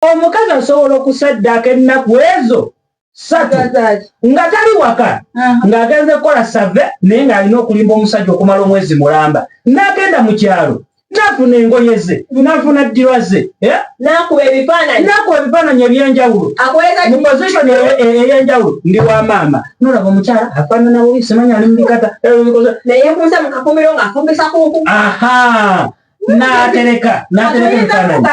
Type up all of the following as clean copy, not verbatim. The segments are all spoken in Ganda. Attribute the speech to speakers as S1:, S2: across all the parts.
S1: omukazi asobola okusaddaka ennaku ezo 3 nga tali waka ng'agenze kukola save naye ng'alina okulimba omusajja okumala omwezi mulamba n'agenda mu kyalo n'afuna engoye ze n'afuna ddirwa ze
S2: n'akuba
S1: ebifaananyi ebyenjawulo mu position ey'enjawulo ndi wa maama n'olaba omukyala afaanana bubi simanyi ali mu bikata
S2: naye kunsa mu kafumbiro ng'afumbisa kuku
S1: n'atereka ebifaananyi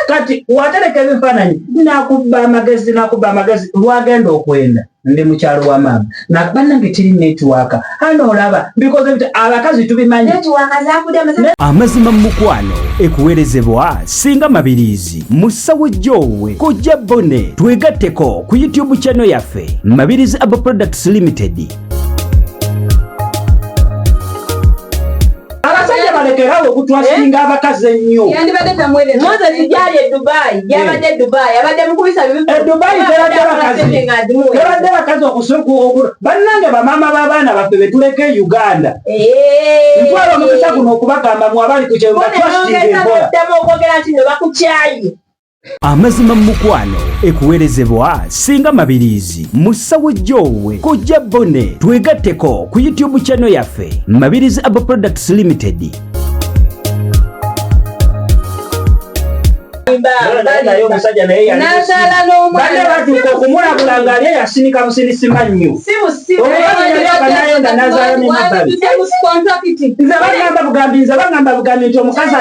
S1: kati watereka ebifaananyi n'akubba amagezi lwagenda okwenda ndi mukyalo wa maama bannange tiri netiwaaka ano olaba bikoze biti abakazi tubimanyi
S3: amazima mu mukwano ekuweerezebwa Singa Mabirizi musawo Jowe Kojja Bone twegatteko ku YouTube channel yaffe Mabirizi Aba Products Limited.
S1: Abasajja balekerawo okutwasinga abakazi ennyo.
S2: Moses gyali Dubai, gyabadde Dubai, abadde mukubisa
S1: Dubai tebadde bakazi okusuku bannange bamaama b'abaana baffe betuleke Uganda. Ntwala omukisa guno okubagamba mu abali ku kyalo batwasinga empola.
S2: Okwogera nti ne bakukyayi.
S3: Amazima mu mukwano ekuweerezebwa Singa Mabirizi musawo Jowe Kojja Bone twegatteko ku YouTube channel yaffe Mabirizi Aba Products Limited.
S1: Naye omusajja naye bane batuuka okumulabula ng'ali yasinika businisima nnyo. Omukazi nazaala ne mabbali. Nze bagamba bugambi nti omukazi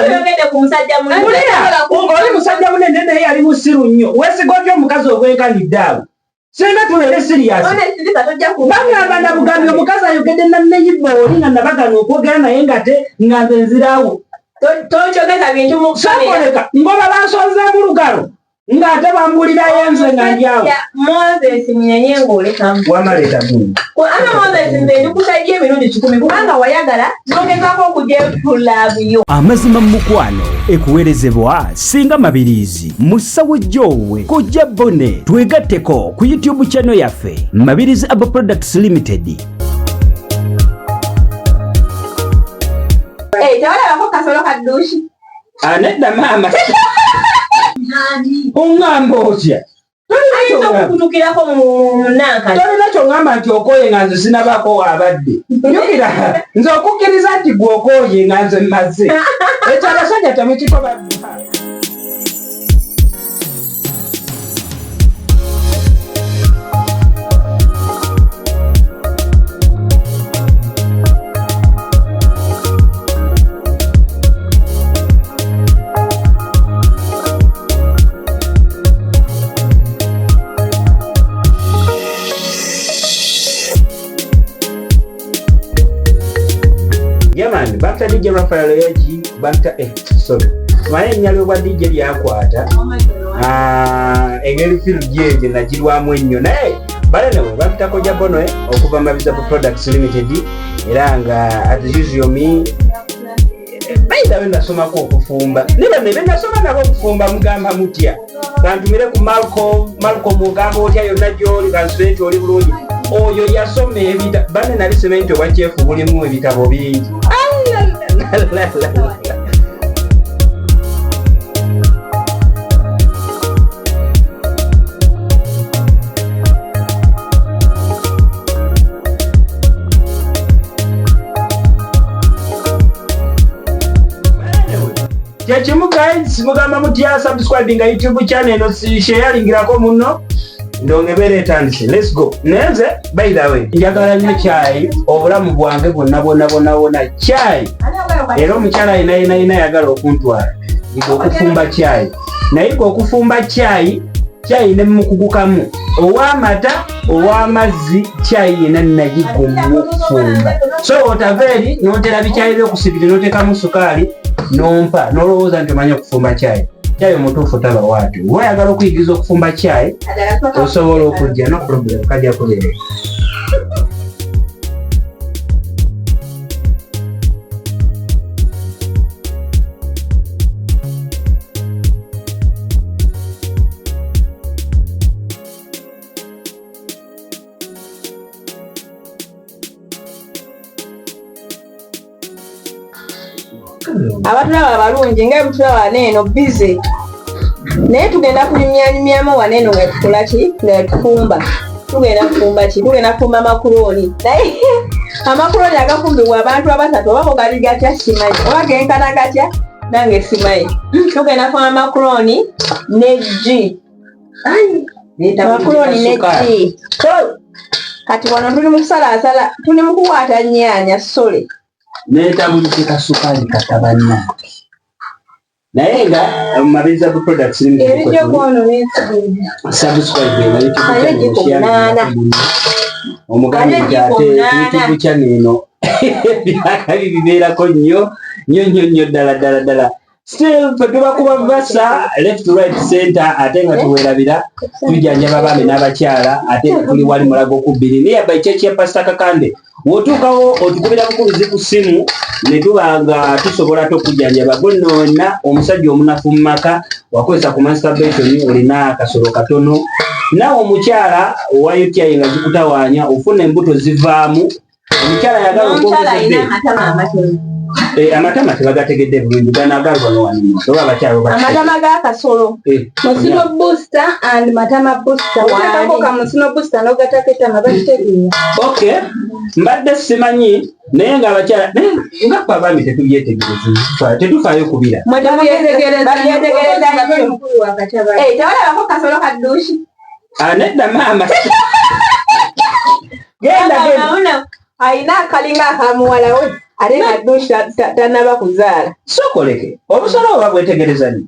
S1: oli musajja munene naye yali musiru nnyo. Weesiga otya omukazi ogwenkanidde awo? Singa tubeere siriyasi. Bagamba na bugambi omukazi ayogedde nanneyibooli nga nabagana okwogera naye nga nze nziraawo.
S2: Tokyogeza bintu mu
S1: kusamoleka ngoba bansonze mu lugalo ng'ate bambulira yenze nga ndyawo.
S2: Moses mnyenye ng'olekamu.
S1: Wamaleta guno.
S2: Moses nze ndikusajja emirundi 10 kubanga wayagala n'ogezaako okujepulavu yo.
S3: Amazima mu mukwano ekuweerezebwa Singa Mabirizi musawo Jowe Kojja Bone twegatteko ku YouTube channel yaffe Mabirizi Aba Products Limited.
S2: Tewalabako kasolo kadduushi.
S1: Nedda maama. Oŋŋamba otya?
S2: Okukutukirako mu nanka.
S1: Tolina ky'oŋŋamba nti okooye nga nze sinabaako waabadde. Jjukira nze okukkiriza nti gwe okooye nga nze mmaze. Ekyo abasajja temukikoba. Banta DJ Rafael Eji banta sorry maye nyalo bwa DJ lyakwata engeri feel jeje na jirwamu ennyo naye bale nawe banta Kojja Bone okuva Mabirizi Aba Products Limited era nga as usual me baida wenda soma ko okufumba niba nebe nasoma nabo okufumba mugamba mutya kantumire ku Malcolm mugamba otya yonna gyoli kansweti oli bulungi oyo yasoma ebita bane nali sementi oba chefu bulimu ebitabo bingi. Kyekimu guys mugamba mutya subscribing YouTube channel eno sharingirako muno ndongebere etandise. Let's go. Nenze by the way njagala nnyo chai obulamu bwange bwonna chai. Era omukyala ina yagala okuntwala okufumba chai naye okufumba chai ne mukugukamu ow'amata ow'amazzi chai yena nagigumu okufumba so otaveri n'otera bichai by'okusibira n'otekamu sukaali nompa n'olowooza nti omanyi okufumba chai omutuufu taba waati wayagala okuyigiriza okufumba chai osobola okujja no problem kajja kubeera.
S2: Abatulaba abalungi nga butulaba neeno busy naye tugenda kunyumyanyumyamu waneeno nga tukola ki nga tufumba tugenda kufumba ki tugenda kufumba makuroni naye amakuroni agafumbibwa abantu abasatu oba gali gatya simanyi oba genkana gatya nange simanyi tugenda kufumba makuroni ne ji makuroni ne ji kati wano tuli mu kusalaasala tuli mu kuwaata nnyaanya sole
S1: neetabulika sukaali katabanna naye nga Mabirizi Apple Products subscribe omugambye ate YouTube channel eno byakali bibeerako nnyo ddala still tuba kuba basa left right center ate nga tuwerabira tujjanjaba abaami n'abakyala ate nga tuli wali mulago ku bbiri niye by church ya Pastor Kakande wotuukawo otukubira bukubizi ku ssimu ne tuba nga tusobola okujjanjaba gonnoona omusajja omunafu mu maka wakozesa ku masturbation olina akasolo katono naawe omukyala owa UTI nga zikutawaanya ofuna embuto zivaamu omukyala yagala okwongezedde amatama tebagategedde bulungi ganagalwa nowanimu oba abakyala
S2: amatama g'akasolo musino booster and matama booster waako ka musino booster n'ogataketama bakitegeera
S1: okay mbadde simanyi naye nga abakyala nga kwe abaami tetubyetegereza tetufaayo kubira
S2: tewalabako kasolo kadduushi
S1: nedda maama
S2: ayina akalinga akamuwala we ate nga duushi tanaba kuzaala
S1: sokoleke obusolo oba bwetegereza ni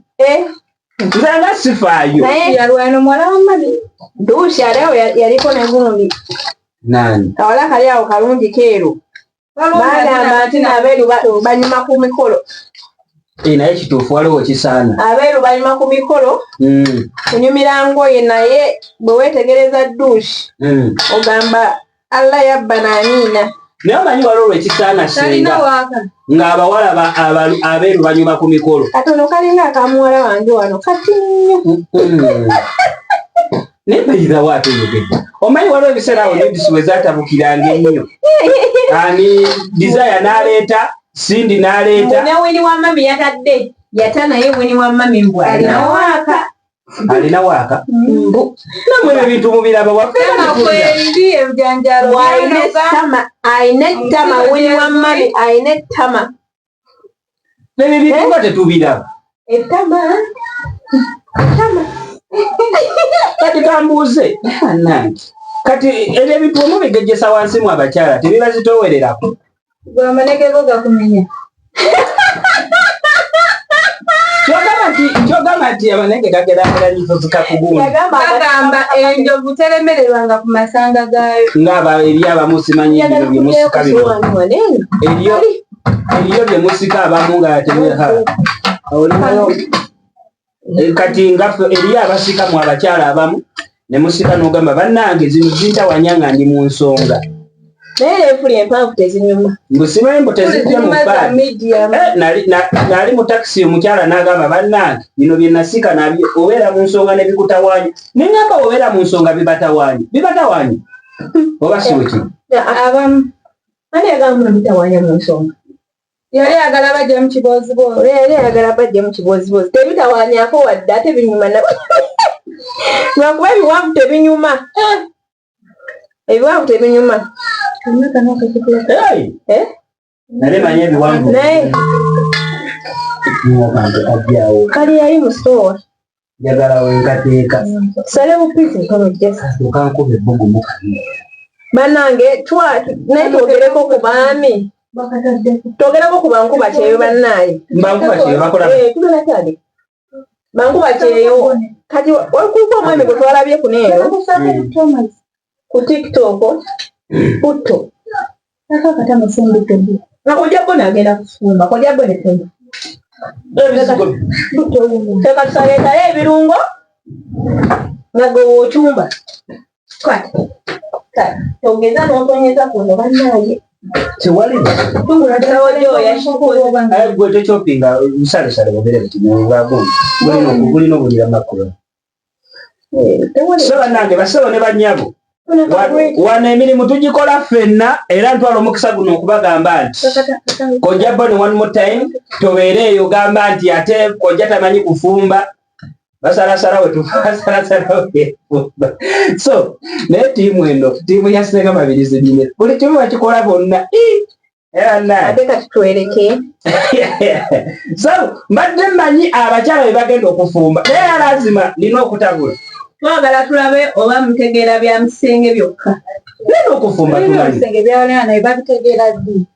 S1: nze nga sifaayo
S2: naye yalwana muwala wa mami duushi alewo yaliko negundi
S1: nani
S2: kawala kali awo kalungi keeru bagamba nti abeeru banyuma ku mikolo
S1: naye kituufu waliwo kisaana
S2: abeeru banyuma ku mikolo kunyumira ngoye naye bwe weetegereza duushi ogamba Allah yabba naniina
S1: naye omanyi waliwo lwekisaana singa ng'abawala abeeru banyuma ku mikolo
S2: katono kalinga akamuwala wange wano kati nnyo
S1: naye bayirawo ate yogedde omanyi waliwo ebiseera awo nidisi we zaatabukiranga ennyo ani desire n'aleeta Sindi n'aleeta
S2: ne Winnie wa mami yatadde yata naye Winnie wa mami mbw alina
S1: waaka namwe ebintu mubiraba
S2: wafeainetama Winnie wa mami ainetama
S1: nebyo bintu nga tetubiraba
S2: etama
S1: kati kambuuze nange kati ebyo ebintu omubigejjesa wansi mu abakyala tebibazitoowererako
S2: gwamanegeko gakumenya
S1: kyogamba nti amanege gageraageranyizo zikakugundi
S2: bagamba enjovu teremererwanga ku masanga gaayo
S1: ngaaba eri abamu simanyi bino byemusika bino eriyo byemusika abamu nga yatebeha kati ngaffe eriyo abasika mu abakyala abamu ne musika n'ogamba bannange zino zintawanya nga ndi mu nsonga
S2: naye efuli empanvu tezinyuma
S1: ngusimanyi mbu tezijja mu bbaali nali mu takisi omukyala n'agamba bannange bino bye nasika nabyo obeera mu nsonga ne bikutawaanya neŋŋamba obeera mu nsonga bibatawaanya oba si wekiri
S2: abamu ani yagamba muno bitawaanya mu nsonga yali ayagala bajja mu kibooziboozi tebitawaanyako wadde ate binyuma lwakuba ebiwanvu tebinyuma ebiwanvu tebinyuma
S1: nale manye ebiwanvu
S2: naye kali yali mu stowa
S1: njagala wenkateeka
S2: sale bupizi ntonojjesa
S1: okankuba ebbugumu
S2: bannange naye twogereko ku baami twogerako ku bankuba kyeyo bannaaye
S1: bankuba kyeyo bakola
S2: bankuba kyeyo kati wakuliko omwami gwe twalabye ku neero ku TikTok Puto nakakata musumbuke nga kojja bona agenda kufumba kojja bona tena teka tusaleetayo ebirungo nga gwe wokyumba togeza n'otonyeza kuno bannaaye
S1: tewali gwe tekyopinga musalesale babere bitimubagundi bulina obulira makulu so bannange basawo ne bannyabo wano emirimu tugikola ffenna era ntwala omukisa guno okubagamba nti kojja bone one more time tobeere eyo gamba nti ate kojja tamanyi kufumba basalasala wetufumba so naye tiimu eno tiimu ya Senga Mabirizi nyine buli kimu bakikola bonna
S2: ate kati twereke
S1: so mbadde mmanyi abakyala be bagenda okufumba naye lazima nina okutabula
S2: twagala tulabe oba mutegeera bya Musenge byokka
S1: nina okufumba tumanyi
S2: Musenge byawalina naye babitegeera ddi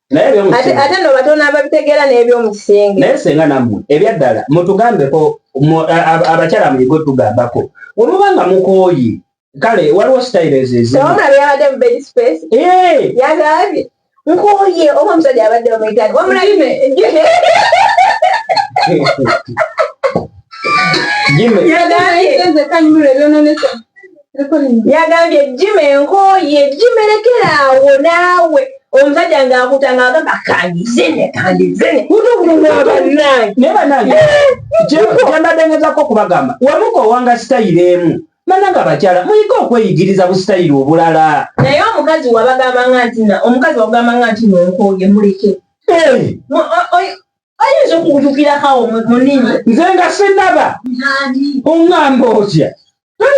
S1: naye
S2: ate no batono ababitegeera n'ebyomusenge
S1: naye Senga nammwe ebyaddala mutugambeko abakyala muyige tugambako olubanga mukooye kale waliwo style
S2: tewamula byabadde mu bed space yagambye nkooye oba omusajja abadde omuyitani wamulabime yagambye Jime nkooye Jime lekeraawo naawe omusajja ng'akutanga agamba kandizene
S1: naye bannange gyembadde ngezako okubagamba wamuka owanga sitayiro emu bannange abakyala muyige okweyigiriza busitayiri obulala
S2: naye omukazi wabagambanga nti nonkooye muleke ayinza okukutukirakawo munini
S1: nze nga sinaba oŋŋamba otya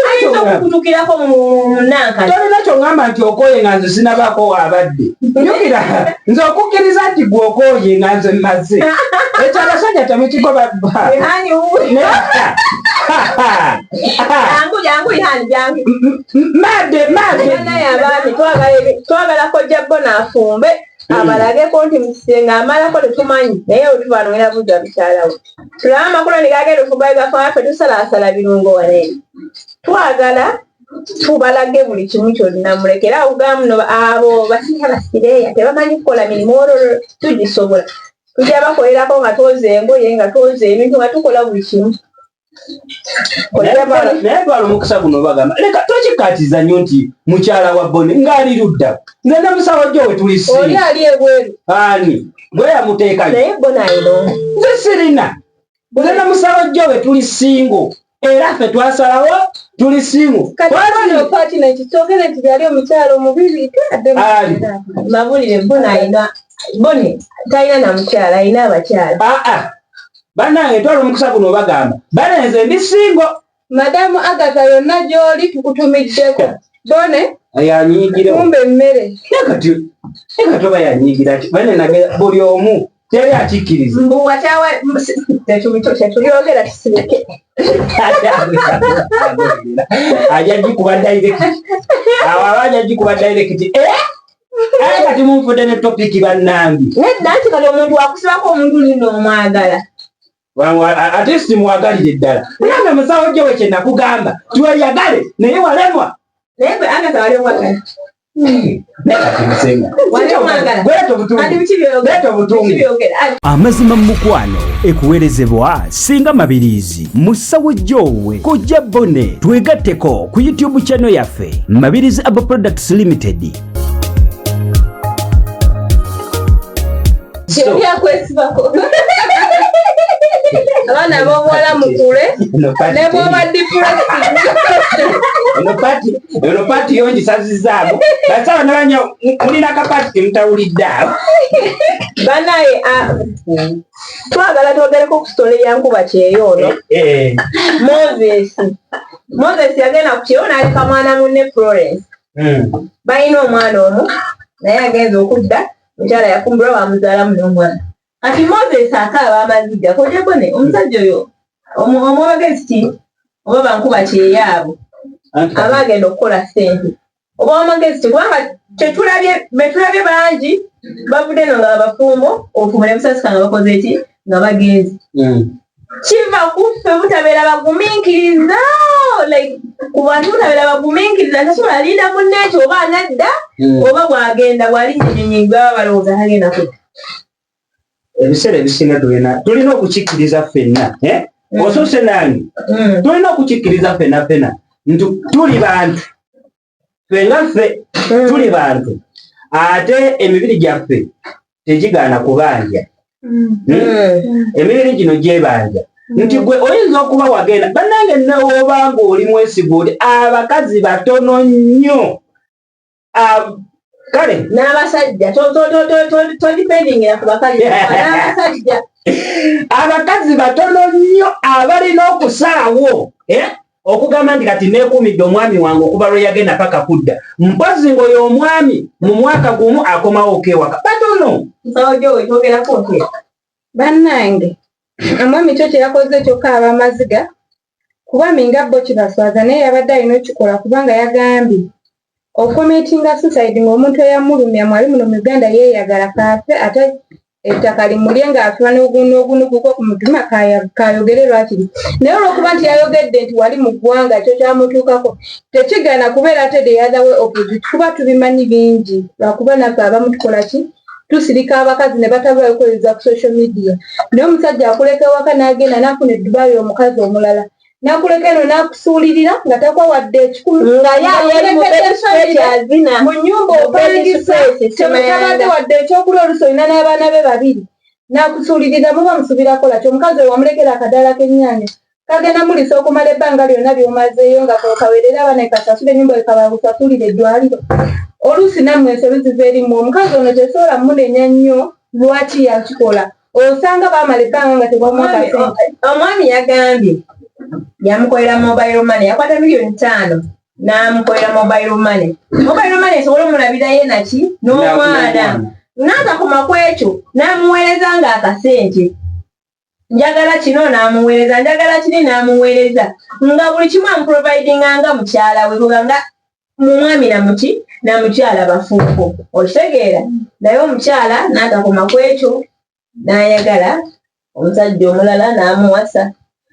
S2: ayinza okukutukirako munankati
S1: tolina kyoŋŋamba nti okooye nga nze sinabako waabadde jukira nze okukkiriza nti gwe okooye nga nze mmaze ekyo abasajja temukigoba
S2: naye abaami twagala kojja bo naafumbe abalageko nti Musenga amalako tetumanyi naye wetubanwera bujja bikyalawo tulaba amakulu negagenda ofumba gafaafe tusalaasala birungo waneeri twagala tubalage buli kimu kyonna mulekera okugamuno abo basika basireeya tebamanyi kukola mirimu olwo tugisobola tujja bakolerako nga twoza engoye nga twoza ebintu nga tukola buli kimu
S1: naye twala omukisa guno bagamba leka tokikatiza nnyo nti mukyala wa Bone ng'ali ludda nze ne musawo gyo we tuli
S2: oli ali ebweru
S1: ani gwe yamuteekayo
S2: naye Bone ayino
S1: nze sirina nze ne musawo gyo we tuli singo era ffe twasalawo tuli singo
S2: patina kitokere nti yali omukyala omubibi mabulire Bone ayina Bone talina na mukyala ayina abakyala
S1: bannange twala omukisa guno bagamba banenze ndi singo
S2: madamu Agatha yonna gy'oli tukutumiddeko Bone
S1: yanyiigire
S2: kumbe emmere
S1: kati oba yanyiigira ti banenage buli omu teri akikkiriza
S2: mbuwakyawa tetulyogera tusireke
S1: ajja gikuba direct awo abajja gikuba direct kati munfudde ne topiki bannange
S2: nedda nti kati omuntu wakusibako omuntu lino omwagala
S1: ate simwagalire ddala nange musawo gyo we kye nakugamba tiweyagale naye walemwa
S2: naye gwe Agatha wali omwagala
S3: amazima mu mukwano ekuweerezebwa Senga Mabirizi musawo gyowe kojja Bone twegatteko ku YouTube channel yaffe Mabirizi Aba Products Limited.
S2: Kyebyakwesigako abaana b'obuwala mukule ne bw'oba
S1: eno paati yo ngisazizaamu basaba ne banya mulina kapaati temutawulidde awo
S2: banaye twagala twogereko ku sitole ya nkuba kyeyoono Moses yagenda ku kyeyo n'aleka mwana munne Florence balina omwana omu naye agenza okudda mukyala yakumbula bamuzaalamu n'omwana kati Moses akaaba amazijja koje Bone omusajja oyo omwogezi ki oba bankuba kyeyaabo aba agenda okukola ssente oba omwogezi ki kubanga betulabye bangi bavudde no nga abafumbo obufumbo ne busasika nga bakoze eki nga bagenzi kiva kuffe butabeera bagumiikiriza ku bantu butabeera bagumiikiriza tasobola alinda munneekyo oba anadda oba bw'agenda bw'alinnya ennyonyi baba balowooza tagenda kudda
S1: ebiseera ebisinga tulina okukikkiriza ffenna osose nange tulina okukikkiriza ffenna nti tuli bantu fenga ffe tuli bantu ate emibiri gyaffe tegigaana kubanja emibiri gino gyebanja nti gwe oyinza okuba wagenda bannange newoobanga oli mwesiga oli abakazi batono nnyo kale
S2: n'abasajja todipendingira ku bakazi n'abasajja
S1: abakazi batono nnyo abalina okusalawo okugamba nti kati neekuumidde omwami wange okuva lwe yagenda paka kudda mpozi ng'oyo omwami mu mwaka gumu akomawo okewaka batono.
S2: Bannange omwami kyo kye yakoze kyokka abamaziga kuba minga bo kibaswaza naye yabadde alina okikola kubanga yagambye okukomitinga suicide ng'omuntu eyamulumya mwali muno mu Uganda yeeyagala kaafe ate ettaka limulye ng'afiwa n'ogunuguko ku mutima kayogere lwakiri naye olw'okuba nti yayogedde nti wali mu ggwanga ekyo kyamutuukako tekigaana kubeera ate the other way opposite kuba tubimanyi bingi lwakuba naffe abamu tukola ki tusirika abakazi ne batabula okukoleza ku social media naye omusajja akuleka ewaka n'agenda n'afuna eddubaali omukazi omulala n'akuleka eno n'akusuulirira nga takwawadde ekikulu mu nnyumba opangisa temutabadde wadde ekyokulya oluusi olina n'abaana be babiri n'akusuulirira muba musubirakola kyo omukazi oyo wamulekera akadaala k'ennyaanya kagenda mulisa okumala ebbanga lyonna by'omazeeyo nga kawerera abaana ekasasula ennyumba ekabakusasulira eddwaliro oluusi nammwe ensobi ziva erimu omukazi ono tesobola munenya nnyo lwaki yakikola osanga baamala ebbanga nga tebamwakasente.
S4: Omwami yagambye yamukolera mobile money yakwata $5,000,000 n'amukolera mobile money esobola omulabirayo naki n'omwana n'akakoma ku ekyo n'amuweereza ng'akasente njagala kino n'amuweereza njagala kiri n'amuweereza nga buli kimu amuprovidinga nga mukyala we kubanga mu mwami namukyala bafuuko okitegeera naye omukyala n'akakoma ku ekyo n'ayagala omusajja omulala n'amuwasa.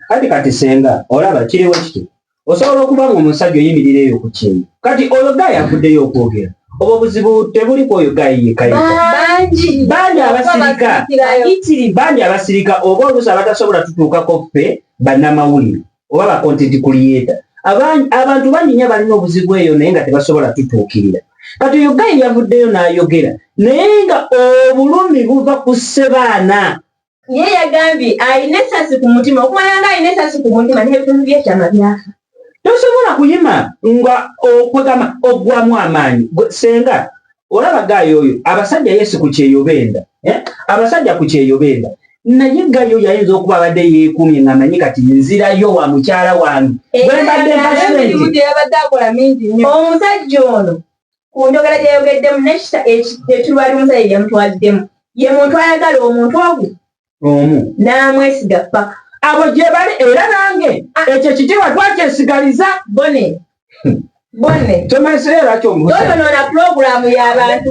S1: Kati senga olaba kiriwo kiti osobola okuba nga omusajja oyimirira eyo ku kintu kati oyo gayi avuddeyo okwogera obwo obuzibu tebuli ku oyo gayi bangi abasirika oba oluusi abatasobola tutuukako ffe bannamawulire oba ba content creator abantu banyinya balina obuzibu eyo naye nga tebasobola tutuukirira kati oyo gayi yavuddeyo n'ayogera naye nga obulumi buva ku ssebaana.
S4: Ye yagambye alina essasi ku mutima okumanya nga alina essasi ku mutima n'ebitundu by'ekyama byafa
S1: tosobola kuyima nga okwegama oggwamu amaanyi senga olaba gayo oyo abasajja yesu ku kyeyobenda abasajja ku kyeyobenda naye gayo yayinza okuba abadde yeekuumye ng'amanyi kati nzirayo wa mukyala wange bwembadde
S2: yabadde akola mingi nnyo
S4: omusajja ono ku njogera gyeyogeddemu netulwali omusajja gyamutwaliddemu ye muntu ayagala omuntu ogwo n'amwesiga paka
S1: abo gye bali era nange ekyo kitiibwa twakyesigaliza
S4: bone
S1: tomanyiseera
S4: kyoyonoona pulogulaamu y'abantu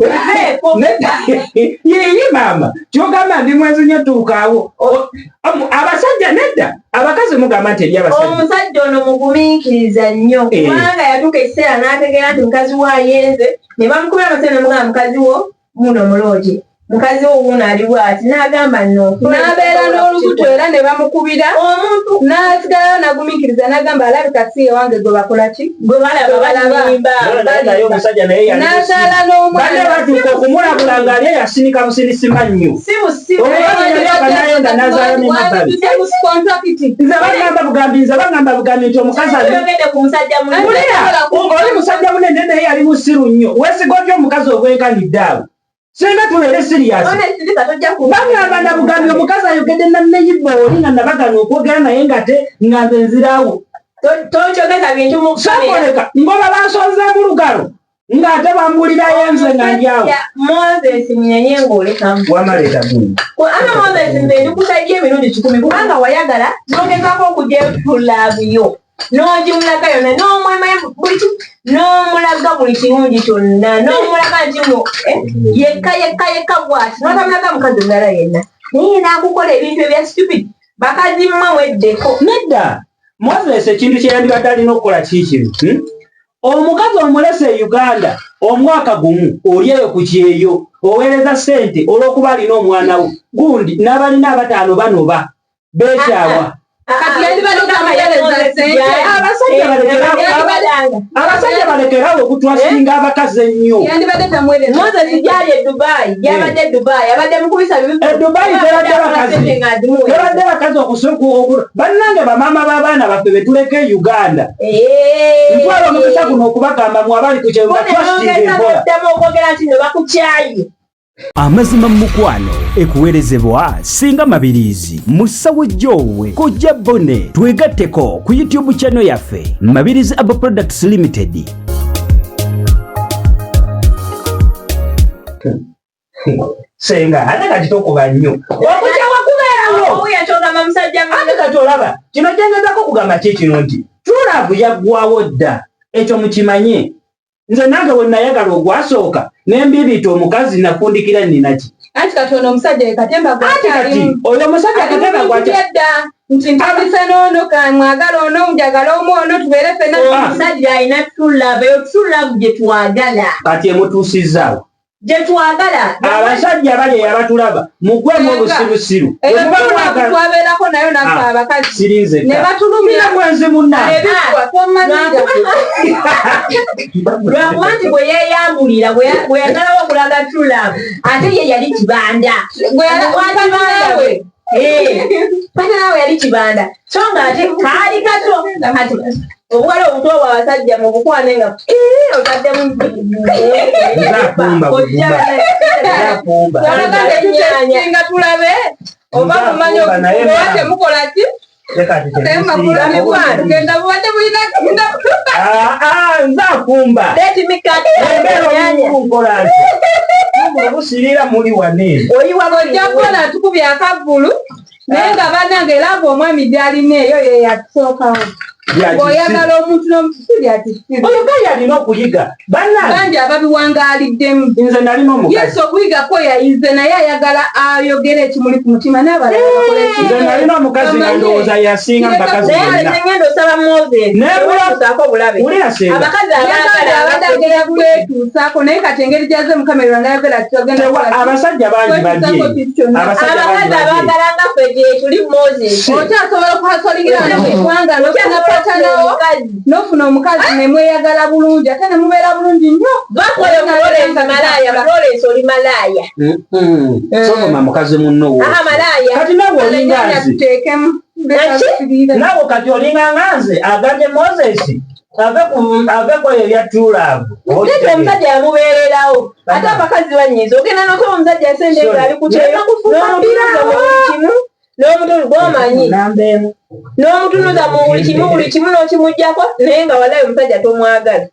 S1: yeyi maama kyogamba ndi mwezi nnyo tuukaawo abasajja nedda abakazi mugamba nti eri abasajja
S4: omusajja ono mugumiikiriza nnyo kubanga yatuuka ekiseera n'ategeera nti mukazi wo ayenze ne bamukubira amasene nemugamba mukazi wo muno mulooje mukazi wo wuuno ali bw'ati n'agamba
S2: n'abeera n'olubuto era ne bamukubira omuntu n'asigalayo n'agumiikiriza n'agamba alabika si ewange gwe bakola ki
S4: gwe balaba
S2: n'azaala n'omwana
S1: batuuka okumulabula ng'ali yasinika busirisima nnyo nze bagamba bugambi nti omukazi oli musajja munene naye yali musiru nnyo wesiga otya omukazi obwenkanidde awo senga tubeere sirias bagamba nabugambi omukazi ayogedde naneyibba oli nga nabagana okwogera naye nga nze nzirawo sokoleka ngoba bansonzeemu lugalo ng'ate bambulira yenze nga ndyawo
S4: Moses munyenye ng'olekamu
S1: wamaleeta guni
S4: ana Moses nze ndikusajja emirundi 10 kubanga wayagala n'ogezaako okujja tulaabuyo n'ogimulaga yonna n'omulaga buli kirungi kyonna n'omulaga nti no yekka bw'ati n'otamulaga mukazi omulala yenna naye n'akukola ebintu ebya stupid bakazi mmwe weddeko
S1: nedda Moses ekintu kye yandibadde alina okukola kiikino omukazi omulese e Uganda omwaka gumu oli eyo ku kyeyo oweereza ssente olw'okuba alina omwana we gundi n'abalina abataano banoba beekyawa abasajja balekerawo okutwasinga abakazi ennyo
S4: Moses gyali e Dubai gyabadde e Dubai abadde mukubisa
S1: Dubai tebadde bakazi okusuku bannange bamaama b'abaana baffe betuleka e Uganda ntwala omukisa guno okubagamba mu abali ku kyero
S4: okwogera nti ne bakukyaye
S3: Amazima mu mukwano ekuweerezebwa Singa Mabirizi musawo Jowe Kojja Bone. Twegatteko ku YouTube channel yaffe Mabirizi Aba Products Limited.
S1: Senga ate kati tokuba nnyo wakutya wakubeerawo
S4: oyatogamba musajja
S1: ate kati olaba kino kyengezako kugamba kikino nti True yaggwawo dda ekyo mukimanye. Nze nange bwe nayagala ogwasooka n'embibiita omukazi nafundikira nninaki
S4: anti katono omusajja ekatemba
S1: kati oyo musajja katemba
S4: gwakadda nti ntambise n'ono kamwagala ono njagala omu ono tubeere ffenna omusajja alina True Love eyo True Love gye twagala
S1: kati emutuusizaawo
S4: gye twagala
S1: abasajja bali abatulaba mugwemu obusirusiru
S4: twabeerako nayo naffe abakazi
S1: sirinze
S4: ne batulumira
S1: mwenzi munnange
S4: lwakuba nti bwe yeeyambulira bwe yagalawo okulaga True Love ate ye yali kibanda patanawe yali kibanda so nga ate kaali kato ati obuwala obuto obwo abasajja mu bukwane nga otaddemu nga tulabe oba kumanya okuba temukola ki tugenda buwadde bulina
S1: nzakumba busirira muli wane
S4: ojja kukola tukubya akavulu naye nga bannange era ng'omwami gy'alina eyo ye yatusookawo ng'oyagala omuntu n'omusiri
S1: oyo gali alina okuyiga
S4: bangi ababiwangaaliddemu
S1: nze nalina omukazi
S4: yesu okuyigako yayize naye ayagala ayogera ekimuli ku mutima n'abalala
S1: nze nalina omukazi nga ndowooza yasinga mu bakazi
S4: ngenda osaba mwozeetusaako obulabe abadde bwetuusaako naye kati engeri gyaze mukamera nayogera
S1: abasajja bangi
S4: abakazi abaagala nga ffe gye tuli moses okyasobola okuhasolingira eggwanga n'ofunapatanawo n'ofuna omukazi nemweyagala bulungi ate nemubeera bulungi nnyo bakola Florence oli malaaya
S1: sokoma mukazi munno kati nawe olinganzi nawe kati olinganganze aganje moses aveko ebya True Love
S4: omusajja yamubeererawo ate abakazi banyiza ogenda nokuba omusajja asendega ali kuteyo n'omutunuza n'omutunuza gwomanyi n'omutunuza mu buli kimu n'okimugjako naye nga walayo omusajja tomwagala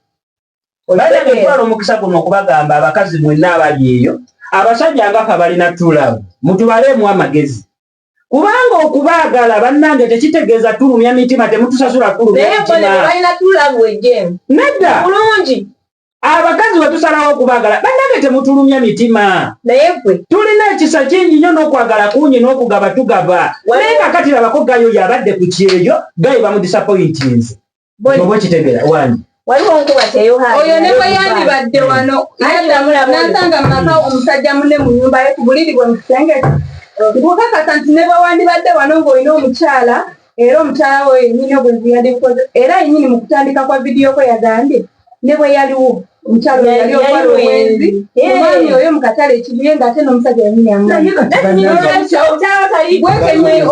S1: bajja getwala omukisa guno okubagamba abakazi mwenna abali eyo abasajja ngafa balina True Love mutubaleemu amagezi kubanga okubaagala bannange tekitegeeza tulumya mitima temutusasula kulumya
S4: mitima
S1: nedda
S4: bulungi
S1: abakazi wetusalawo okubaagala bannange temutulumya mitima
S4: naye gwe
S1: tulina ekisa kingi nnyo n'okwagala kungi n'okugaba tugaba naye kakati labako gayo yabadde ku kyeyo gayo bamudisappointinze oba ekitegeera wani
S4: waliwo nkuba oyo ne bwe yandibadde wano nasanga mumaka omusajja munne mu nnyumba ye ku buliri bwe mu kisengeti bwokakasa nti ne bwe wandibadde wano ng'olina omukyala era omukyala we yennyini obwenzi yandibikoze era yennyini mu kutandika kwa vidiyo kwe yagambye ne bwe yaliwo omukyala oyo yali okwala obwenzi omwami oyo mu katale ekibuye ng'ate n'omusajja yennyini amubwekenye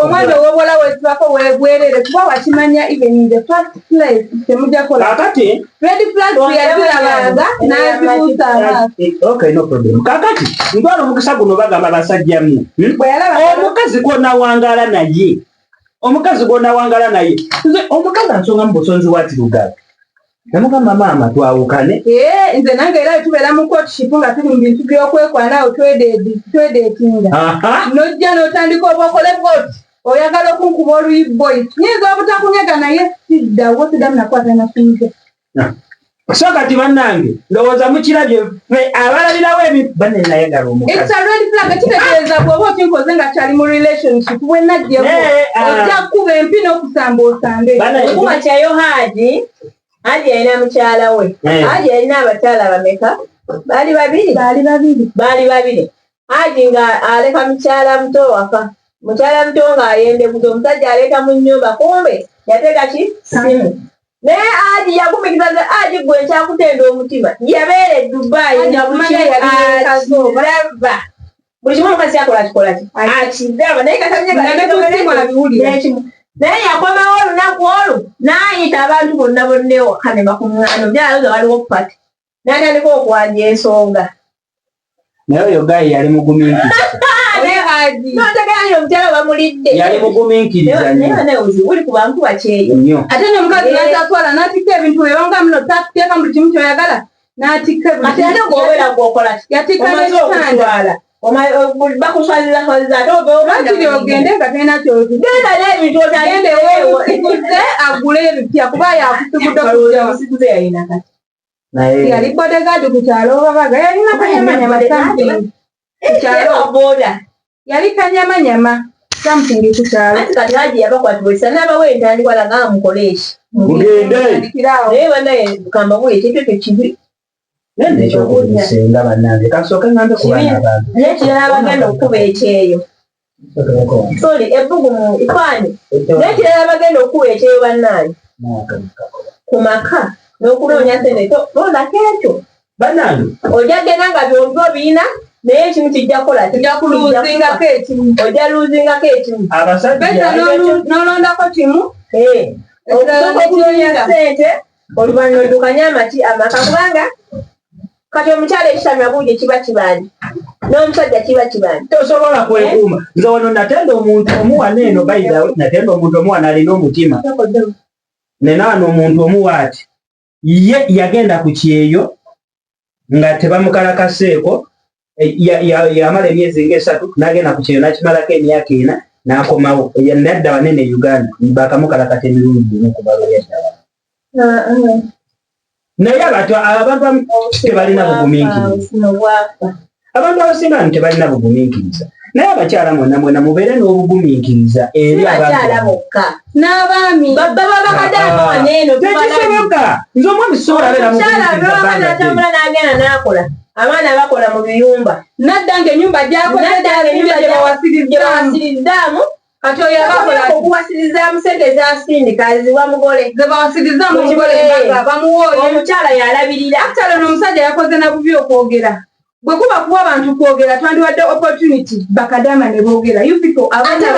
S4: omwana ow'obuwala wetubako webwerere kuba wakimanya even the first place temujja kola
S1: kakati
S4: red flags yazirabanga n'azibuusa amaaso
S1: okay no problem kakati ntwala omukisa guno bagamba abasajjamu omukazi gw'onawangala naye omukazi gw'onawangala naye nze omukazi ansonga mu busonzi bwatirugaga namugamba maama twawukane
S4: nze nange era tubeera mu courtship nga tuli mu bintu by'okwekwanaawo twedeetinga nojja n'otandika oba okole bwoti oyagala okunkuba oluyi boys nyinza obutakunyega naye siddawo siddamu nakwata nasunze
S1: so kati bannange ndowooza mukirabye ffe abalabirawo banne nayagala omukazi
S4: it's a red flag kitegeeza bw'oba okinkoze nga kyali mu relationship bwe najjeko ojja kuba empi n'okusamba osambe okuba kyayo Haji yalina mukyala we Haji yalina abakyala bameka baali babiri Haji nga aleka mukyala muto waka mukyala muto ng'ayendekuza omusajja aleeta mu nnyumba kumbe yateeka ki simu naye Haji yagumikiza nze Haji gwe nkyakutenda omutima yabeera Dubai nakumanyalaba buli kimu omukazi yakola ki akidaba naye naye yakomawo olunaku olwo n'ayita abantu bonna bonnewaka ne bakuŋŋaana byaloza waliwo pati n'atandika okwanja ensonga
S1: naye oyo gayi yali mugumiikiriza
S4: notegeera omukyala bamulidde
S1: yali mugumiikiriza
S4: uli ku bantu bakyeyo
S1: nnyo
S2: ate n'omukazi n'atatwala n'atikka ebintu ebanga muno tateeka mu kimu kyoyagala n'atikka
S4: ate ate gwobeera gwokola
S2: yatikka n'ekitanda
S4: bakuswaliza ate
S2: lwakiri ogende nga talina
S4: genda n'ebintu
S2: ogende weemusiguze agule ebipya kuba yakusigude
S4: yalina kati
S2: yali bodegaadi ku kyalo babaga yalina kanyamanyama something ku kyalo
S4: boda
S2: yali kanyamanyama something ku kyalo
S4: ati kati haji yabakwatibwesa n'abawe entandikwa laga mukoleeshi
S1: mugende
S4: naye banaye kamba buli ekyo tekibi
S1: ekyokusenga bannange kasooke ngambe ku baana abantu
S4: nekirala bagenda okukuba ekyeyo soli ebbugumu ifaani nekirala bagenda okukuba ekyeyo bannange ku maka n'okunoonya sente londako ekyo
S1: bannange
S4: ojja genda nga byombi obiina naye ekimu kijja kukola
S2: ojja kuluuzingako ekimu
S4: ojja luuzingako ekimu
S1: abasajja
S2: n'olondako kimu
S4: okusooka okunoonya sente oluvannyuma oddukanya amaka kubanga kati omukyala ekitamya bungi kiba kibandi n'omusajja kiba kibandi
S1: tosobola kwekuuma nze wano natenda omuntu omuwana eno bayidawe natenda omuntu omuwana alina omutima nenaano omuntu omuwa ati ye yagenda ku kyeyo nga tebamukalakaseeko yamala emyezi nga 3 n'agenda ku kyeyo nakimalako emyaka 4 n'akomawo nadda wanene Uganda bakamukalakata emirundi gumu kubalo yaddawa naye abantu tebalina bugumiikiriza abantu abasinga tebalina bugumiikiriza naye abakyala mwena mubeere n'obugumiikiriza eri
S4: abakyala bokka
S2: n'abaami
S4: babakadaama waneeno
S1: tekisoboka nze omwami sobola
S4: natambula n'agenda n'akola abaana bakola mu biyumba
S2: nadda ng'ennyumba
S4: gyebawasirizzaamu
S2: kati oyo abakola
S4: okuwasirizaamu sente zasindika ziwa mugole
S2: zebawasirizaamu mugole bamuwooye
S4: omukyala yalabirira
S2: akyala n'omusajja yakoze na bubi okwogera bwe kuba kuwa abantu kwogera twandiwadde opportunity bakadaama ne boogera abaana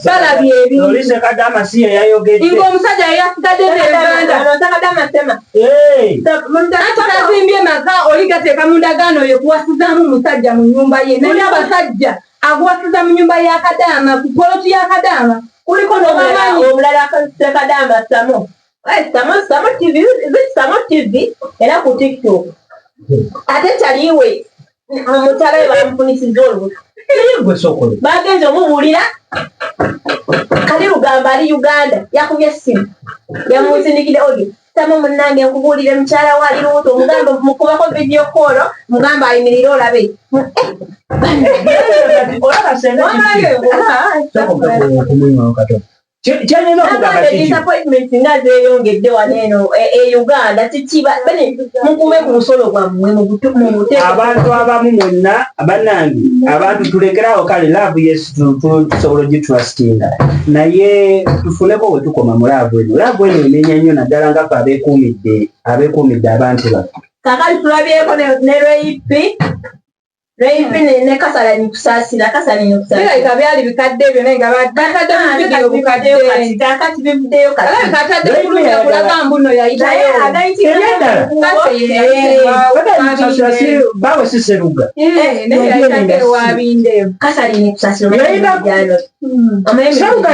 S2: balabye ebintu
S1: kadaama si ye yayogedde
S2: ng'omusajja yasigadde tazimbye maka oli gateeka mu ndagaano oyo kuwasizaamu omusajja mu nnyumba ye naye abasajja aguwasiza mu nnyumba ya kadaama ku poloti ya kadaama
S4: kuliko omulala sekadaama samo tv era ku tiktok ate taliwe omukyala we bamufunisiza olubuto bagenze omubuulira kali lugamba ali Uganda yakubye essimu yamusindikire oyo samo munnange nkubuulire mukyala we ali lubuto omugamba mukubako vidiyo koolo mugamba ayimirire olabe disappointment nga zeeyongedde waneeno e Uganda tikiba mukume ku musolo gwammwe
S1: abantu abamu mwonna bannange abantu tulekerawo kale laavu yesu tusobola ogitrustinga naye tufuneko we tukoma mu laavu eno emenya nnyo naddala nga fe abeekuumidde abantu baffe
S4: kakali tulabyeko ne Reipi ne kasala ni kusaasira
S2: birabika byali bikadde ebyo naye nga bakadde mu vidiyo bukadde
S4: kakati bivuddeyo
S2: katadde kulungi kulaga mbuno yayitayo
S1: bawe siseruga
S2: naye wabindeyo
S4: kasali ni kusaasira seruga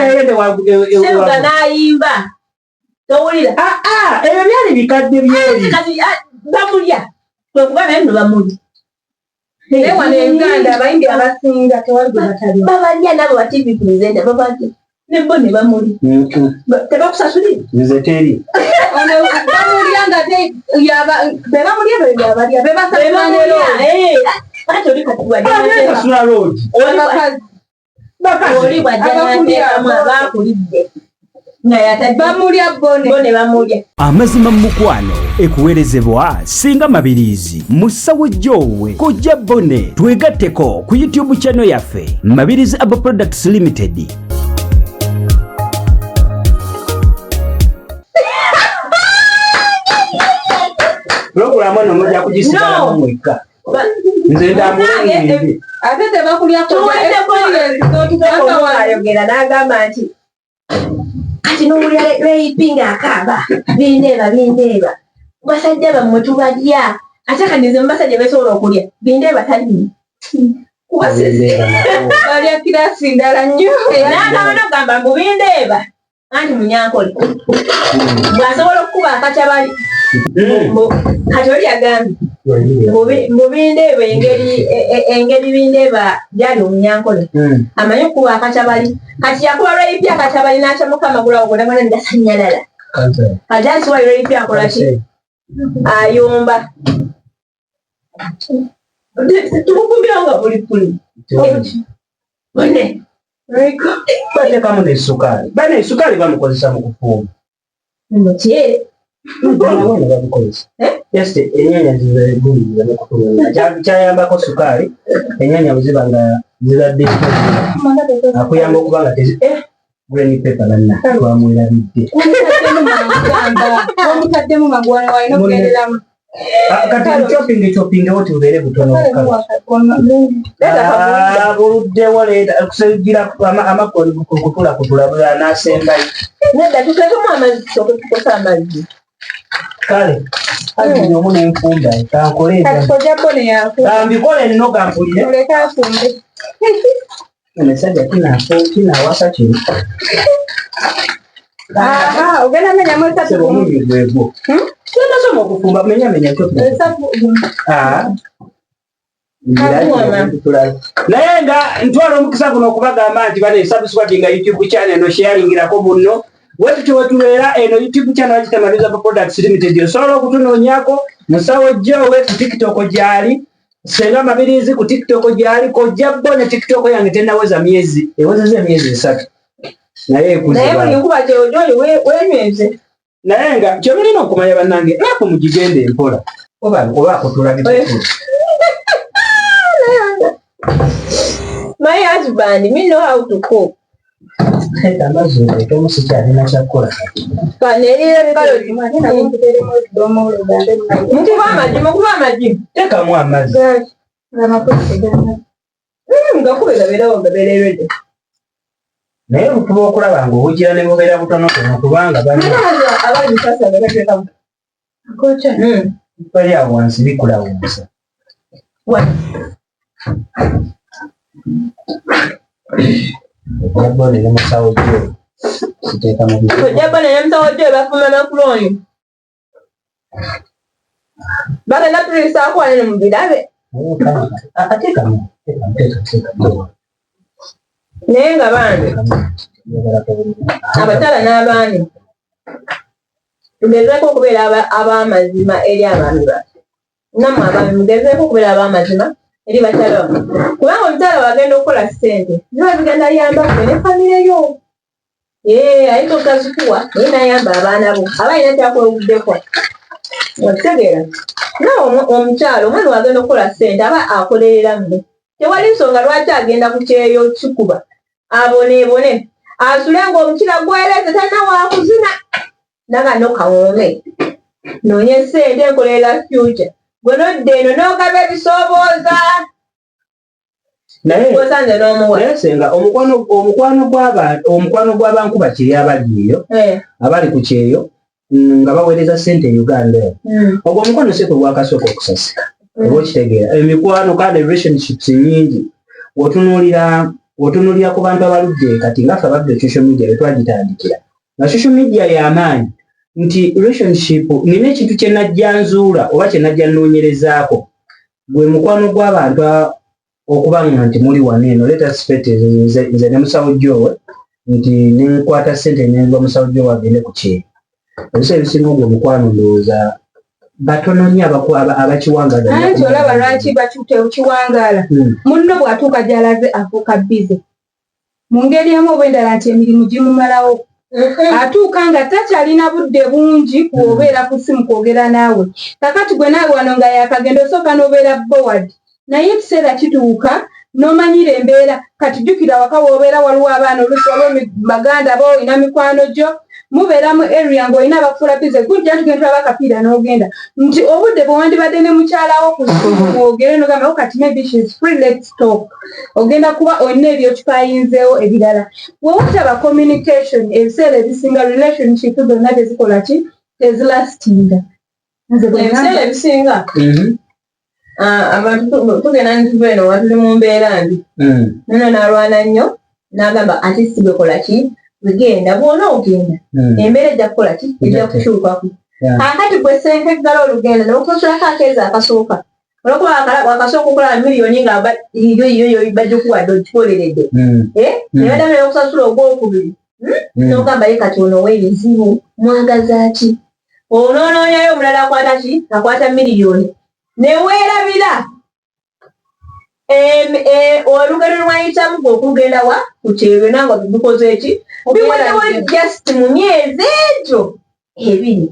S4: n'ayimba towulira
S1: ebyo byali bikadde byeri
S4: bamulya kwekuba naye no bamulya
S2: naye wano Uganda abayimbi abasinga tewali gwe batalya
S4: babalya nabo ba TV presenter babalya nebo ne bamuli tebakusasulira
S1: nze teri
S2: ono bamulya nga bebamulya bebalya bebasasulira
S4: ate oli
S1: kasula road
S4: oli bwajjanateekamu abakulidde
S2: bamulya
S4: bone bamulya
S3: amazima mukwano ekuweerezebwa singa mabirizi musawo jowe kojja bone twegatteko ku YouTube channel yaffe Mabirizi Abo Products Limited.
S1: Programu ono mujja kugisigala mwekka nze ndamulenge
S2: ate tebakulya
S4: ayogera n'agamba nti kati n'owulira Reipi ng'akaaba bindeeba basajja bammwe tubalya ate kadize mbasajja besobola okulya binde batali
S2: Alya kirasi ndala nnyo.
S4: N'akawana okugamba mbu bindeeba anti munyankole bw'asobola okukuba akatabali kati oli agambye mbu bindeeba engeri bindeeba gyali omunyankole amanyi okukuba akatabali kati yakuba lweyipya akatabali n'akyamuka amagulawo gonagona ndasanyalala kati asiwa lweyipya akola ki ayomba tukukumbirawo nga pulipuli bone
S1: batekamu n'essukaali bane essukaali bamukozesa mu kufumba
S4: mutyere
S1: bamukozesa just ennyanya zibeguliza nekutulunga kyayambako ssukaali ennyanya bweziba nga zibadde akuyamba okuba nga tezi green paper nanna twamwerabidde
S2: Omutaddemu magwana walina okugenderamu.
S1: kati chopping woti bubeere butono buluddewo leeta okusigira amakoli kutula n'asembayo
S4: nedda tutekemu amazzi tusooke tukosa amazzi
S1: kale kati omu nenfumba kankole
S2: Kati kojja bone yafuuka.
S1: kambikole nno gampulire
S2: Muleke afumbe.
S1: omusajja kinawasa kiri
S2: Ogenda menyamu esatu
S1: sebo omubi gwegwo kinasoma okufumba menyamenya chopping naye nga ntwala omukisa guno okubagamba nti bane subscribinga YouTube channel eno sharingirako munno wetutyo wetubeera eno YouTube channel bagita Mabirizi Herbal Products Limited osobola okutunoonyako musawo Joe ku TikTok gyali Senga Mabirizi ku TikTok gyali kojja bone TikTok yange tenaweza myezi ewezeza emyezi 3 naye
S4: buli nkuba gy'ojooli wenyweze
S1: naye nga kyobulina okumanya bannange naku mugigende empola oba kutulabikulu
S4: My husband, me know how to cook. Mukuba amagi.
S1: Tekamu amazzi.
S4: Ngakubera berawo gabererede.
S1: Naye butuba okulaba nga obugira ne bubeera butono kubanga
S4: abali sasa bagateekamu.
S2: Kocha.
S1: Bali awo wansi bikula wonsa. Yabone ne musawo gyo. Siteeka mu bifu.
S4: Yabone ne musawo gyo bafuma makuloni. Bagenda tulisaako wano ne mu birabe.
S1: Ateekamu.
S4: Naye nga bandi abakyala n'abaami tugezeeko okubeera ab'amazima eri abaami baffe. Nammwe abaami mugezeeko okubeera ab'amazima eri bakyala baffe. Kubanga omukyala wagenda okukola ssente niba bigenda yambako ne famire yo. Ayita otazikuwa naye n'ayamba abaana bo aba alina kyakwewuddeko. Okitegeera? Nawe omukyala omwana wagenda okukola ssente aba akolerera mme. Tewali nsonga lwaki agenda ku kyeyo kikuba aboneebone asule ng'omukira gwereze talina wakuzina nagano kawoome noonya ssente enkolerera future gwe nodda eno n'ogaba ebisoobooza osanze n'omuwa
S1: naye senga omukwano gw'abankuba kiri abali eyo abali ku kyeyo nga baweereza ssente e Uganda ogwo omukwano si kwe gwakasooka okusasika oba okitegeera emikwano kandi relationships nyingi wotunuulira ku bantu abaludde kati nga ffe abadde social media betwagitandikira nga social media y'amaanyi nti relationship nina ekintu kye najja nzuula oba kye najja nnoonyerezaako gwe mukwano gw'abantu okubanga nti muli wano eno leta sipete nze ne musawo Joe nti nenkwata ssente nenva musawo Joe agende ku kyeyo ebiseera ebisinga ogwo omukwano ndowooza batono nnyo abakiwangaala.
S2: Anti olaba lwaki batuute okiwangaala. Munno bw'atuuka gy'alaze afuuka bize. Mu ngeri emu oba endala nti emirimu gimumalawo. Atuuka nga takyalina budde bungi kuobeera ku ssimu kwogera naawe. Kakati gwe naawe wano nga yakagenda osooka n'obeera board. Naye ekiseera kituuka n'omanyira embeera kati jjukira waka w'obeera waliwo abaana oluusi waliwo baganda bo olina mikwano gyo. Mubeera mu area ng'olina abakufuula bize gujja tugenda abakapiira n'ogenda nti obudde bwe wandibadde ne mukyalawo ku ssimu mwogere n'ogamba kati maybe she's free let's talk ogenda kuba olina ebyokipayinzeewo ebirala wewataba communication ebiseera ebisinga relationship zonna tezikola ki tezilastinga
S4: ebiseera ebisinga abantu tugenda nituva eno nga tuli mu mbeera mbi nono n'alwana nnyo n'agamba ati sibekola ki wegenda bw'ona ogenda embeera ejja kukola ki ejja kukyukako kakati gwe senkeggala olugenda nokusulako akeeza akasooka olwokuba wakasooka okulaba miliyoni nga yo bajja okuwadde ogikoleredde naye baddamu okusasula ogwokubiri n'ogamba ye kati ono w'ebizibu mwagaza ki onoonoonyayo omulala akwata ki akwata miliyoni neweerabira olugendo lwayitamu gwe okugenda wa kukyerwe nanga dukoze eki biwedewo just mu myezi egyo ebiri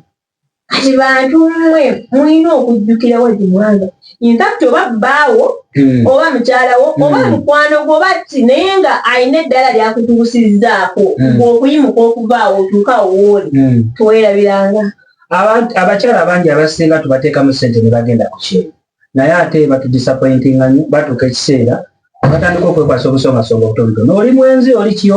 S4: kati bantu mmwe mulina okujjukira wadde mwanga infact oba bbaawo oba mukyalawo oba mukwano gwe oba ti naye nga alina eddala lyakutuusizzaako ng'okuyimuka okuvaawo otuuka wooli tuweerabiranga
S1: abakyala abangi abasinga tubateekamu ssente ne bagenda ku kyero naye ate batudisappointinga nnyo batuuka ekiseera batandika okwekwasa obusongasonga obutonotono oli mwenzi oli ki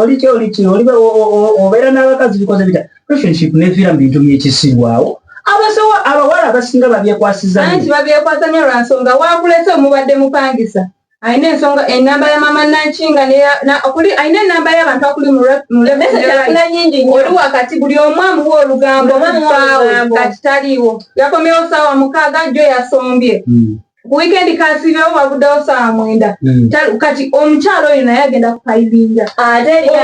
S1: obeera n'abakazi bikoze bita relationship neviira mu bintu byekisirwawo abawala abasinga babyekwasiza
S4: nti babyekwasa nnyo lwansonga wakulese omubadde mupangisa alina ensonga enamba ya mama nankinga alina enamba y'abantu akuli oli wakati buli omu amuwa olugambo kati taliiwo yakomyewo saawa 6 jjo yasombye ku wiikendi kasibyewo bavuddewo saawa 9 kati omukyalo oyo naye agenda kukaibinja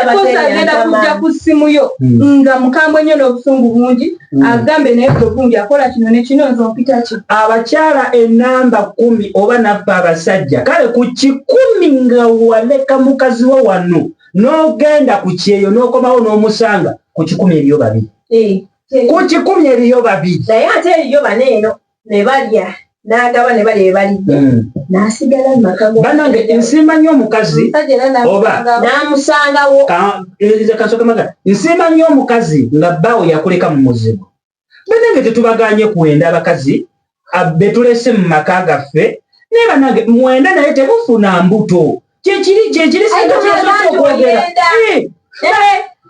S4: okosa agenda kujja ku ssimu yo nga mukambwe nnyo n'obusungu bungi agambe naye bulungi akola kino ne kino nze ompita ki
S1: abakyala enamba 10 oba naffe abasajja kale ku 10 nga waleka mukazi wo wano n'ogenda ku kyeyo n'okomawo n'omusanga ku 10 eriyo babiri ku 10 eriyo babiri
S4: naye ate eriyo baneeno ne balya n'agaba ne balya ebalidde n'asigala mu maka go
S1: bannange nsimba nnyo omukazi oba
S4: n'amusangawo
S1: nsimba nnyo omukazi nga bbaawe yakuleka mu muzigo bannange tetubaganye kuwenda abakazi betulese mu maka gaffe naye bannange muwenda naye temufuna mbuto kyekiri okwogera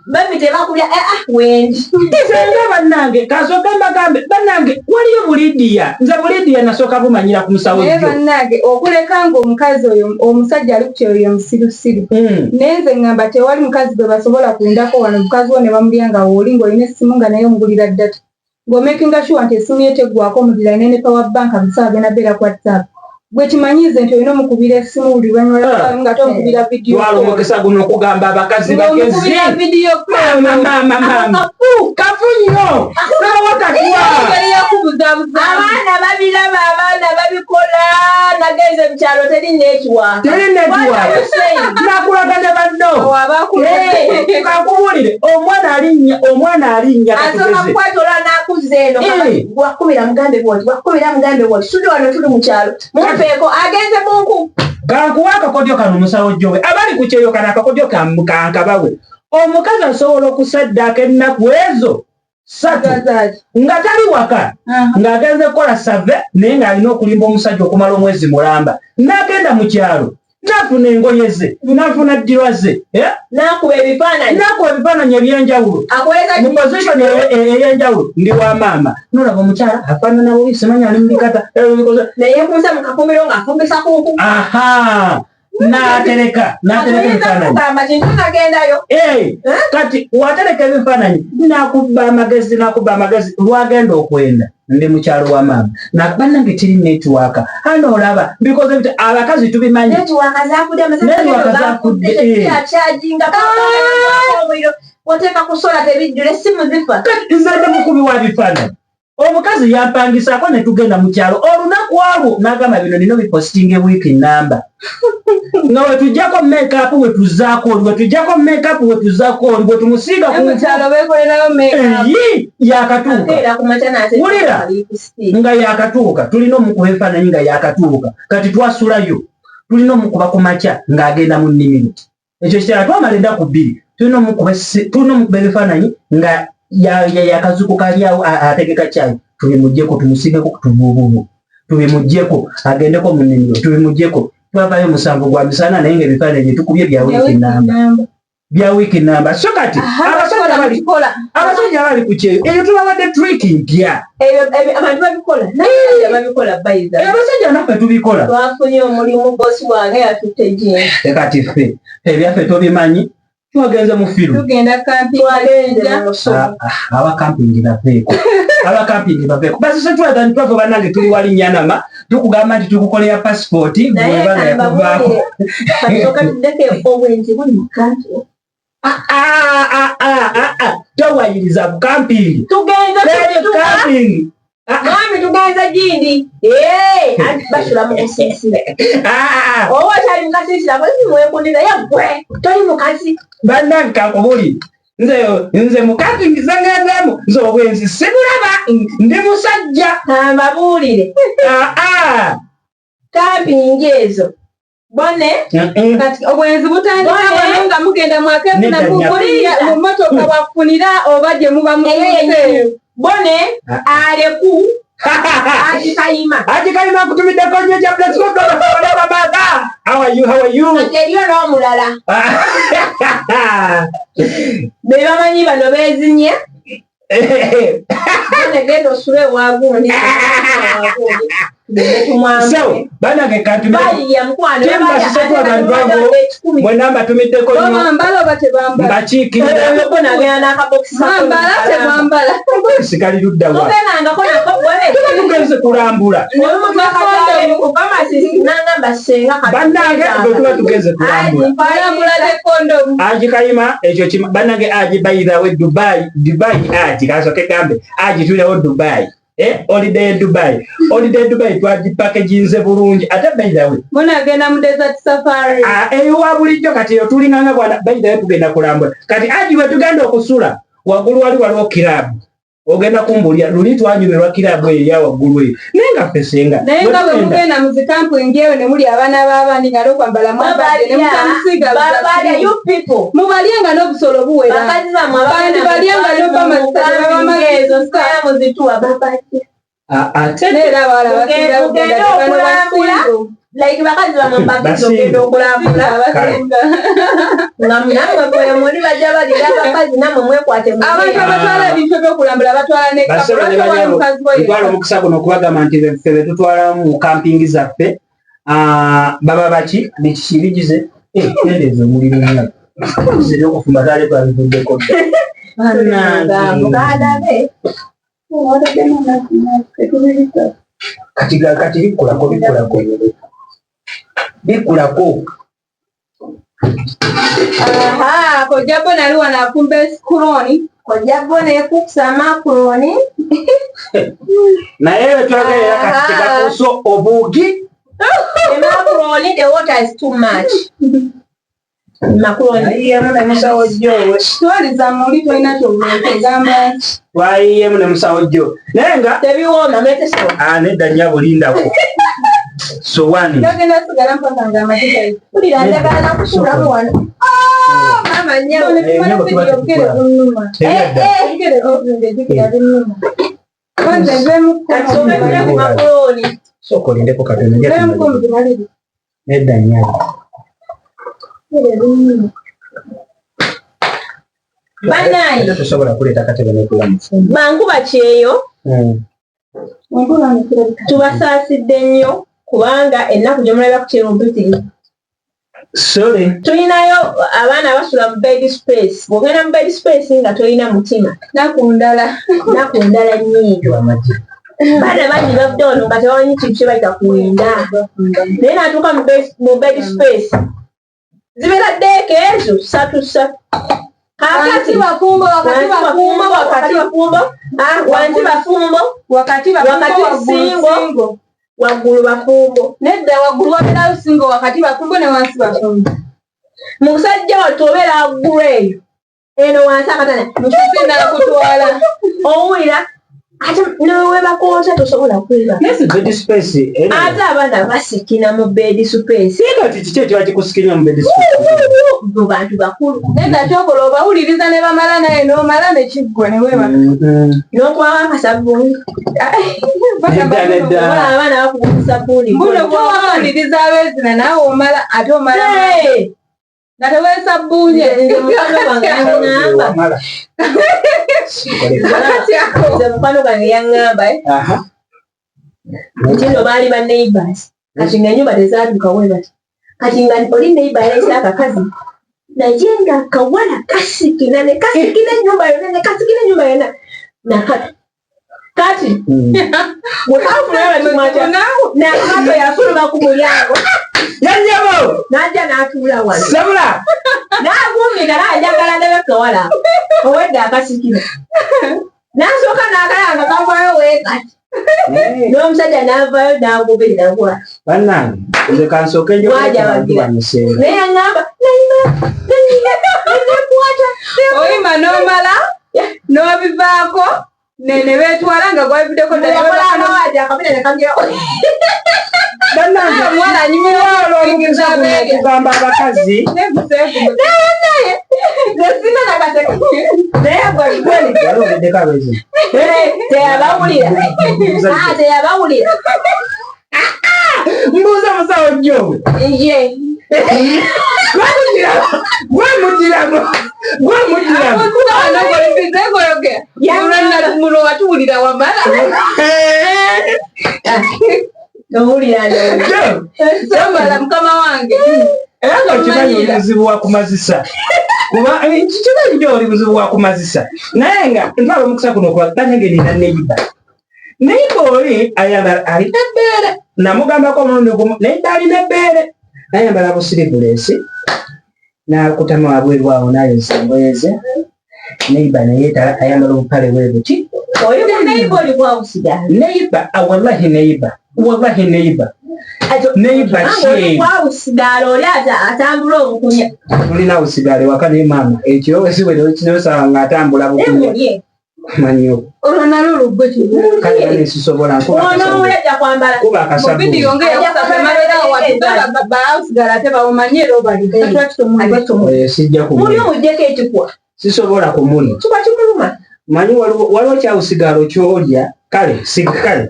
S4: babi tebakulya wendi
S1: senga bannange kasooka mbagambe bannange waliyo bulidiya nze bulidiya nasooka bumanyira ku musawo
S4: naye bannange okuleka nga omukazi oyo omusajja ali ku kyeyo musirusiru naye nze ngamba tewali mukazi gwe basobola kuwendako wano mukazi wo ne bamulya nga wooli ng'olina essimu nga naye omugulira ddata ng'omakinga sure nti essimu ye teggwako omulira alina ne power bank bisaa agenda beera ku WhatsApp gwe kimanyize nti olina omukubira essimu buli lwanyuma nga tomukubira vidiyo
S1: twalomokesa guno okugamba abakazi bagezi kafu nnyo
S4: abaana babiraba abaana babikola nagenze mukyalo terinnekiwa
S1: nakulagane banno kakubulire omwana alinnya
S4: asoma kukwatola nakuza eno wakubira mugambe bwoti tuli wano tuli mukyalo mumpeeko agenze munku
S1: kankuwa akakodyo kano omusawo gyowe abali ku kyeyo kano akakodyo kankabawe omukazi asobola okusaddaaka ennaku ezo 3 nga tali waka ng'agenze kukola save naye ng'alina okulimba omusajja okumala omwezi mulamba n'agenda mu kyalo nafuna engoye ze nafuna ddirwa ze
S4: nakuba
S1: ebifaananyi ebyenjawulo mu position ey'enjawulo ndi wa maama nolaba omukyala afaanana bubi simanyi ali mubikata
S4: naye kunsa mukafumbiro ng'afumbisa kuku
S1: n'atereka ebifaananyi kati watereka ebifaananyi nakuba amagezi lwagenda okwenda ndi mukyalo wa maama bannange tiri netiwaaka hano olaba bikoze bita abakazi tubimanyi
S4: oteeka kusola tebijjula essimu zifa
S1: nzadde mukubi wa bifaananyi omukazi yampangisaako ne tugenda mu kyalo olunaku olwo n'agamba bino nino bipositinga wiiki namba nga wetujjako makeup wetuzaako oli wetujjako makeup wetuzaako oli bwe tumusiiga yakatuuka wulira nga yakatuuka tulina omukuba ebifaananyi nga yakatuuka kati twasulayo tulina omukuba ku makya ng'agenda mu nnimiro ekyo kitala twamala ennaku 2 tulina omukuba ebifaananyi nga yakazuku kalyawo ategeka kyayi tubimuggyeko tumusigeko tubububu tubimuggyeko agendeko mu nnimiro tubimuggyeko twavayo 7 gwa misana naye nga ebifaananyi tukubye bya wiiki namba bya wiki number so kati abasajja bali ku kyeyo eyo tubawadde tricking ya
S4: abantu babikola bayiza
S1: abasajja naffe tubikola
S4: twafunye omulimu bosi wange yatutte jini
S1: kati ffe ebyaffe tobimanyi twagenze mu firu
S4: tugenda camping
S1: abakampingi baveeko basi se twagani twava bannange tuli wali nyanama tukugamba nti tukukolera pasipoti bwebanga yakuvaako
S4: obwenzi buli mu kampi
S1: towayiriza bukampingi
S4: mwami tugenza jindi basula mu kusiisira oba okyali mukasiisira mwekundira yagwe toli mukazi
S1: bannange kakubuli nze mukampingi zengezemu nze obwenzi sibulaba ndi musajja
S4: ambabuulire kampingi ezo bone
S2: kati obwenzi butandika wano nga mugenda mwakefuna mu motoka wafunira oba gye muba museeyo
S4: bone aleku
S1: akikayima kutumiddeko nnyo kya blesbabaga how are you
S4: eriyo n'omulala be bamanyi bano beezinye bone genda osule wagundi
S1: so banange kantumwenamba tumiddeko mbakiikirisikali luddawa tugenze kulambula bannange bwetuba tugenze kulambula aji kayima ekyo kima bannange aji bayirawe dubai aji kasoke gambe aji tulewo dubai holiday Dubai twagipakeginze bulungi ate bayirawe
S2: munagenda mu desert safari
S1: eyowa bulijjo kati eyo tulinganga bwana bayirawe tugenda kulambula kati aji we tugenda okusula waggulu waliwo kirabu ogenda kumbulya luli twanyumirwa kirabu eyo ya waggulu eyo naye nga ffe senga
S2: naye nga bwe mugenda mu zikampingi eyo ne muli abaana b'abandi nga lokwambala mwabadde ne mutamusiga mubalyenga n'obusolo buwera bandi balyanga
S1: ate
S2: neera abawala
S4: bakazi bamwe okulambula nga namwe bwe muli bajja balira abakazi namwe mwekwate
S2: abantu abatwala ebintu ebyokulambula batwala
S1: netwala omukisa guno okubagamba nti ffe betutwala mu kampingi zaffe baba baki bikikirigize endezo mulimu ziri okufumba taali twabivuddeko kati bikulako
S2: kojjabo nali wano afumba esikuloni
S4: kojjabo nekukusa makuloni
S1: naye wetwagerera kati tegakoso obuugi
S4: makuloni the water is too much
S1: makuloni musawo jjo
S2: twaliza muli tolina kyogamba
S1: twayiyemu ne musawo jjo naye nga
S4: tebiwooma
S1: nedda nnyabo lindako sowani
S2: yogenda sigala mpaka nga amategeko
S4: kulira ndagala nakusulamu wano mama nyawo makuloni
S1: sokolindeko katono nedda nnyabo
S4: banayi
S1: tosobola kuleeta katebe nekulamu
S4: bankuba kyeyo tubasaasidde nnyo kubanga ennaku gyemulabira ku kyerompitiri tulinayo abaana basula mu bed space bwogenda mu bed space nga tolina mutima naku ndala nyiiyo baana bangi bavudde wano nga tebamanyi kintu kye bayita kuwinda naye natuuka mu bed space zibeera ddeeka ezo ssatu
S2: wakati bafumbo wakati
S4: singo waggulu bafumbo
S2: nedda waggulu wabeerayo singo wakati bafumbo ne wansi bafumbo
S4: musajja wattu obeera waggulu eyo eno wansi akatana
S2: mukisinala kutwala
S4: owulira ate newe bakonta tosobola kweba ate abaana basikina mu bed space
S1: kiki ekiba kikusikirira mu bed space
S4: mu bantu bakulu
S2: nedda kyokola obawuliriza ne bamala naye n'omala nekiggwa ne weeba
S4: n'okubawo akasabbuuni abaana bakuba sabbuuni
S2: mbuno gwawuliriza abeezina naawe omala ate omala
S4: Nataweza bunye.
S2: Mfano kani yangamba Nchino bali ba neighbors. Kati nga nyumba tezaduka we bati. Kati nga oli neighbor yalesa akakazi. Najenga kawala kasikina nyumba yona. Na kati. Mwafu na tumaja. Na kato ya sura kumulyango.
S1: Yanjabo.
S2: Naja na atula wala.
S1: Sabula.
S2: Na gumi kala njagala ndebe kawala. Oweda akasikina. Nasoka nakala ngakavayo wekati. N'omusajja n'avaayo n'agoberera kwa
S1: bannange nze kansoke njo
S2: naye aŋŋamba nayimakwata
S4: oyima n'omala n'obivaako ne beetwala nga gwabiddeko
S1: bannange
S4: omwana anyumirwa
S1: kugamba abakazi yalogeddeko abezi
S2: teyabawulira
S1: mbuuza musawo jjowe
S4: muno watuwulira wamala somala mukama wange
S1: era nga okimanyi oli buzibu wakumazisa kuba kikimanyi nyo oli buzibu wakumazisa naye nga ntwala omukisa kuno kubaganenge nina neiba oli ayambala alina ebbeere namugambako omulundi gumu neiba alina ebbeere nayambala busirivulesi nakutama wabweru awo nayoza engoye ze neiba naye ayambala obupale bwebuti
S2: oli muneiba oli bwawusigala
S1: neiba wallahi neiba
S2: wawusigala oli atambula obukunya
S1: tulina wusigale waka ne maama ekyo wesiwerekinosaba nga atambula bukunya manyo
S4: olwo nalwo olugwe
S1: kale nesisobola
S2: onomuleja kwambala
S1: kuba akasabu
S4: bawusigala ate bawumanyira
S1: sijja
S2: muli omuddeko ekikwa
S1: sisobola kumuli
S2: kiba kimuluma
S1: manyi waliwo kyawusigalo kyolya kale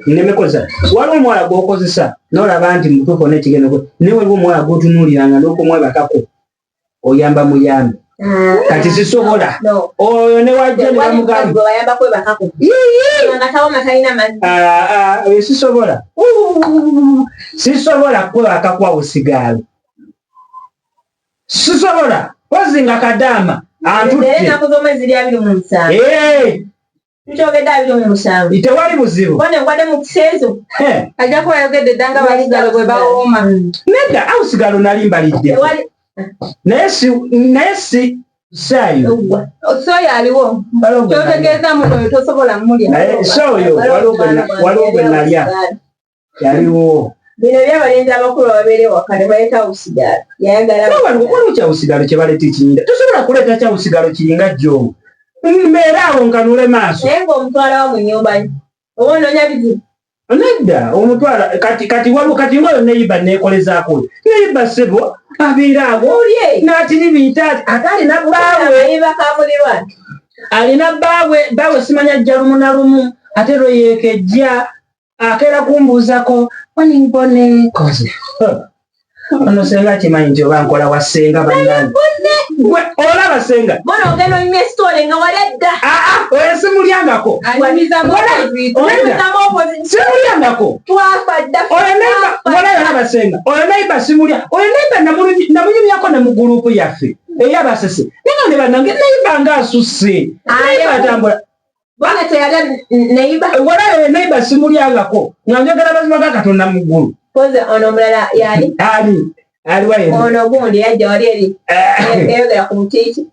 S1: nemekoza waliwo omuwala gwokozesa nolaba nti mutuufu nekigendo naye waliwo omuwala gwotunuuliranga n'okumwebakako oyamba muyambi kati sisobola oyo newajja nebamugamba sisobola kwebaka kwawusigalo sisobola kozinga kadaama tewali buzibu
S4: ajja kuba yogedde dda nga basigalo bwe bawooma
S1: nedda awusigalo nali mbalidde naye si saayo
S4: soyo aliwo kyotegeeza muno oyo tosobola mulya
S1: soyo waliwo gwe nalya yaliwo
S2: bino byabalenzi abakulu babeere waka ne baleeta awusigalo
S1: waliwo kyawusigalo kye baleeta ekinyinda tosobola kuleeta kyawusigalo kiringa jjomu mbeera awo nkanule maaso
S2: naye ng'omutwalawo mu nnyumba oba onoonya bizibu
S1: nedda omutwala kati ngaoyo neiba nekolezaako neiba sebo abeera awo n'atiribiita ate alina bbaawe simanya ajja lumu na lumu ate lweyeekejja akeera kumbuuzako wanimbone koze ono senga kimanyi nti oba nkola wa senga bannange olaba senga
S2: bona ogenda oyima esitole nga wali adda
S1: oyo simulyangako simulyangako olaba senga oyo neiba simulya oyo neiba namunyumyako ne mu gurupu yaffe eyabasese nenga ne bannange neiba ngaasusse neiba atambula walayo neiba simulyangako nga njagala mazima ga Katonda mu ggulu
S2: ono omulala yali ono gundi yajja wali eri eyogera ku mutiiki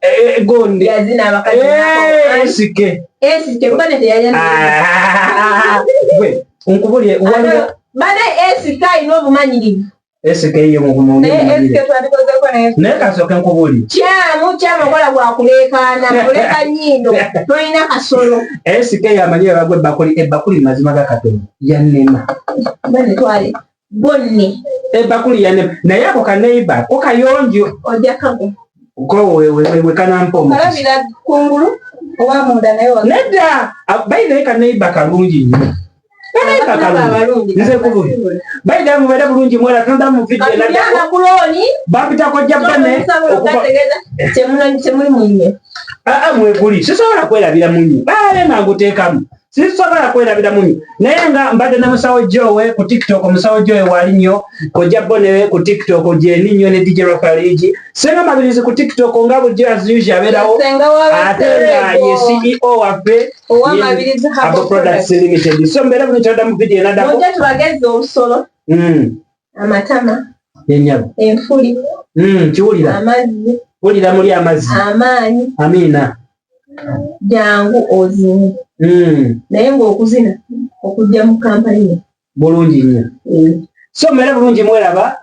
S1: gundi
S2: yazina abakazi esike mbone
S1: gwe nkubulye
S2: bane esike alina obumanyirivu
S1: esike ye
S4: esike twandikozeeko
S1: naye kasooke nkubulye
S2: kyamu okola bwakuleekaana kuleka nnyindo tolina kasolo
S1: esike yamanyire bagwe ebbakuli mazima ga Katonda yannema
S2: bane twale bonni
S1: ebakuli yanema naye ako kaneiba ko kayonjo
S2: ojakago
S1: we kanampa
S4: kalabira kungulu owa munda naye
S1: nedda baina kaneiba kalungi nnyo nze kubuulira bayida mubeere bulungi mwera tonda mu video bapitako Jabone
S4: temuli munye
S1: mweguli sisobola kwerabira munye baale nanguteekamu sisobola kwerabira munye naye nga mbadde ne musawo Joe ku TikTok musawo Joe wali nnyo ko Jabone ku TikTok jeni nnyo ne DJ Rockaligi senga mabirizi ku TikTok nga bujjo azuuji abeerawo ate nga ye CEO waffe Abo Products Limited so mbere bunitoda mu video nadako
S4: mujja tubagezza obusolo amatama
S1: yenyabo
S4: enfuli
S1: kiwulira
S4: amazzi
S1: wulira muli amazzi
S4: amaanyi
S1: amina
S4: jangu ozini naye ng'okuzina okujja mu kampani
S1: bulungi nnyo so mmere bulungi mweraba